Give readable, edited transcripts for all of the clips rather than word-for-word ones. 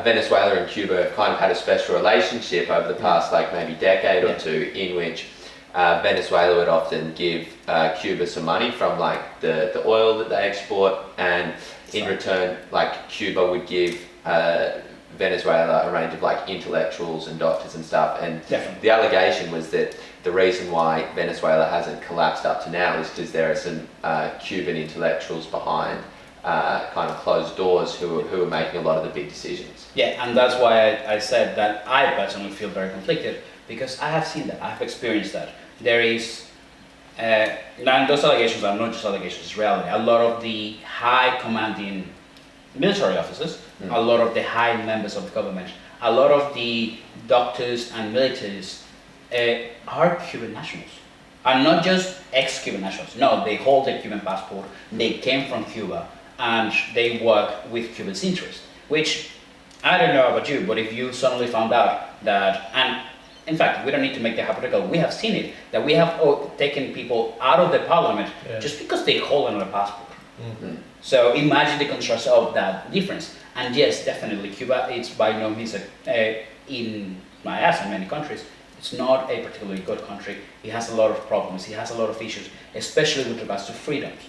Venezuela and Cuba have kind of had a special relationship over the past like maybe decade or two, in which Venezuela would often give Cuba some money from like the oil that they export, and in return like Cuba would give Venezuela a range of like intellectuals and doctors and stuff. And the allegation was that the reason why Venezuela hasn't collapsed up to now is because there are some Cuban intellectuals behind kind of closed doors who are making a lot of the big decisions. Yeah, and that's why I said that I personally feel very conflicted, because I have seen that, I have experienced that. There is, and those allegations are not just allegations, it's reality. A lot of the high commanding military officers, a lot of the high members of the government, a lot of the doctors and militaries are Cuban nationals. Are not just ex-Cuban nationals. No, they hold a Cuban passport, they came from Cuba, and they work with Cuba's interest. Which, I don't know about you, but if you suddenly found out that, and in fact, we don't need to make the hypothetical, we have seen it, that we have taken people out of the parliament just because they hold another passport. So imagine the contrast of that difference. And yes, definitely, Cuba is by no means, in my eyes and many countries, it's not a particularly good country. It has a lot of problems, it has a lot of issues, especially with regards to freedoms.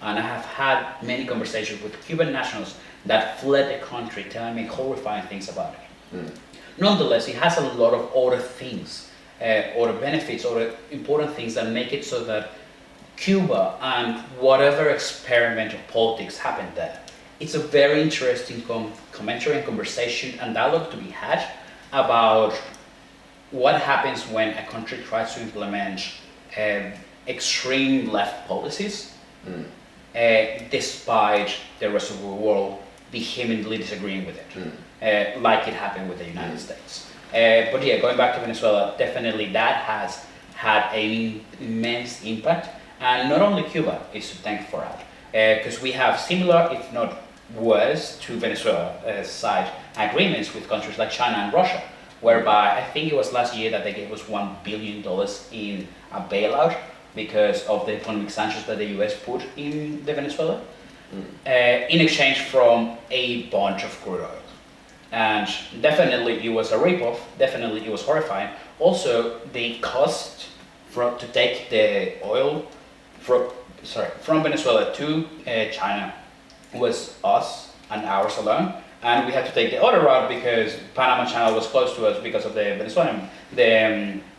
And I have had many conversations with Cuban nationals that fled the country, telling me horrifying things about it. Nonetheless, it has a lot of other things, other benefits, other important things that make it so that Cuba and whatever experiment of politics happened there, it's a very interesting commentary and conversation and dialogue to be had about what happens when a country tries to implement extreme left policies, despite the rest of the world vehemently disagreeing with it, like it happened with the United States. But yeah, going back to Venezuela, definitely that has had an immense impact, and not only Cuba is to thank for that, because we have similar, if not worse, to Venezuela side agreements with countries like China and Russia, whereby I think it was last year that they gave us $1 billion in a bailout because of the economic sanctions that the US put in the Venezuela, in exchange from a bunch of crude oil. And definitely it was a ripoff, definitely it was horrifying. Also, the cost to take the oil from Venezuela to China was us and ours alone. And we had to take the other route because Panama Channel was close to us because of the Venezuelan,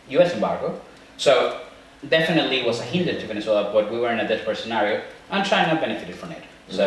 US embargo. So definitely it was a hinder to Venezuela, but we were in a desperate scenario, and China benefited from it.